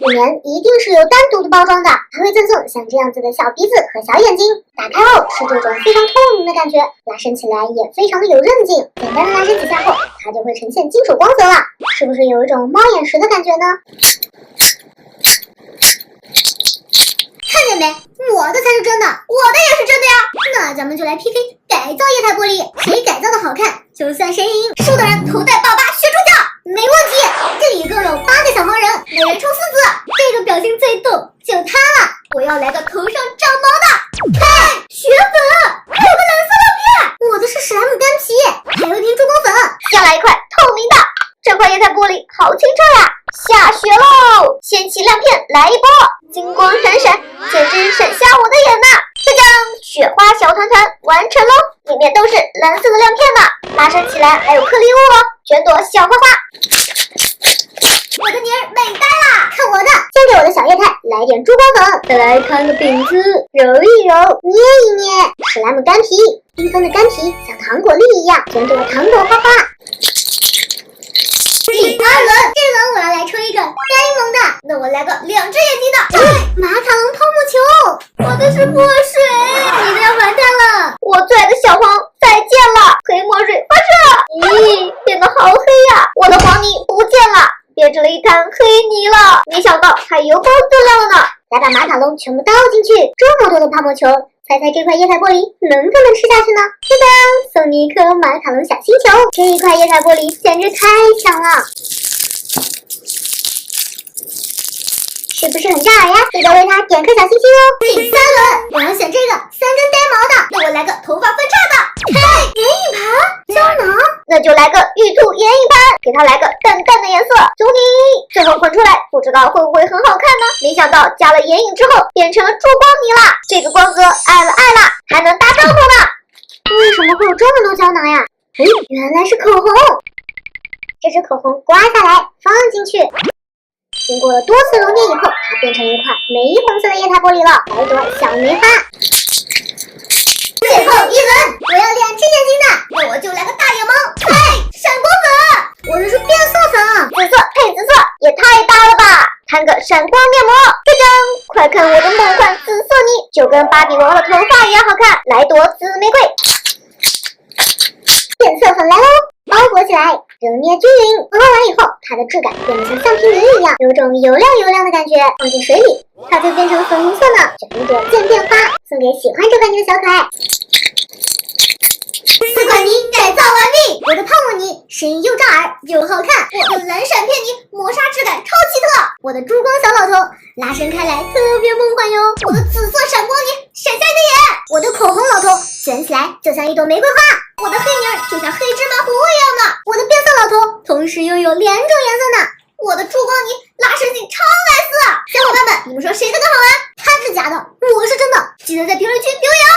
里面一定是有单独的包装的，还会赠送像这样子的小鼻子和小眼睛，打开后是这种非常透明的感觉，拉伸起来也非常的有韧劲。简单的拉伸几下后，它就会呈现金属光泽了，是不是有一种猫眼石的感觉呢？看见没？我的才是真的，我的也是真的呀！那咱们就来 PK 改造液态玻璃，谁改造的好看，就算谁赢。输的人头戴爸爸学猪叫，没问题。这里一共有8个小黄人，每人抽4次。这个表情最逗，就他了。我要来个头上长毛的。嘿，血粉，还有个蓝色亮片，我的是史莱姆干皮，还有一瓶珠光粉。再来一块透明的。这块液态玻璃好清澈呀！下雪喽！掀起亮片来一波，金光闪闪，简直闪瞎我的眼呐！就这样，雪花小团团完成喽，里面都是蓝色的亮片呢，拉伸起来还有颗粒物哦，全朵小花花。我的泥儿美呆啦！看我的，先给我的小液态来点珠光粉，再来摊个饼子，揉一揉，捏一捏，史莱姆干皮，缤纷的干皮像糖果粒一样，全朵糖果花花。第2轮，这轮我要来抽一个呆萌的，那我来个2只眼睛的。马卡龙泡沫球，我的是墨水，你的要完蛋了。我最爱的小黄再见了，黑墨水发射，咦，变得好黑呀！我的黄泥不见了，变成了一滩黑泥了。没想到还有高质量了呢。来把马卡龙全部倒进去，这么多的泡沫球，猜猜这块液态玻璃能不能吃下去呢？对的，送你一颗马卡龙小星球。这一块液态玻璃简直太强了，是不是很炸耳呀？记得为它点颗小星星哦。第3轮，我要选这个3根呆毛的，那我来个头发分叉的。嘿，眼影盘，胶囊，那就来个玉兔眼影盘，给它来个淡淡的颜色，求你。最后混出来，不知道会不会很好看呢？没想到加了眼影之后，变成了珠光泥啦，这个光泽爱了爱了，还能搭帐篷呢。为什么会有这么多胶囊呀？原来是口红。这支口红刮下来，放进去。经过了多次熔点以后，它变成一块玫红色的液态玻璃了，来一朵小梅花。最后一轮，我要2只眼睛的，那我就来个大眼盲。嘿，闪光粉，我的是变色粉，紫色配紫色，也太搭了吧！摊个闪光面膜，짜잔，快看我的梦幻紫色泥，就跟芭比娃娃的头发一样好看，来朵紫玫瑰。变色粉来喽！包裹起来，揉捏均匀。揉完以后，它的质感变得像橡皮泥一样，有种油亮油亮的感觉。放进水里，它就变成粉红色呢，卷一朵渐变花，送给喜欢这款泥的小可爱。4款泥改造完毕，我的泡沫泥声音又炸耳又好看，我的蓝闪片泥磨砂质感超奇特，我的珠光小老头拉伸开来特别梦幻哟，我的紫色闪光泥闪瞎你的眼，我的口红老头卷起来就像一朵玫瑰花，我的黑泥儿就像黑芝麻糊一样的，我的变色老头同时拥有2种颜色呢，我的珠光泥拉伸性超nice，小伙伴们，你们说谁的更好玩？他是假的，我是真的，记得在评论区留言哦。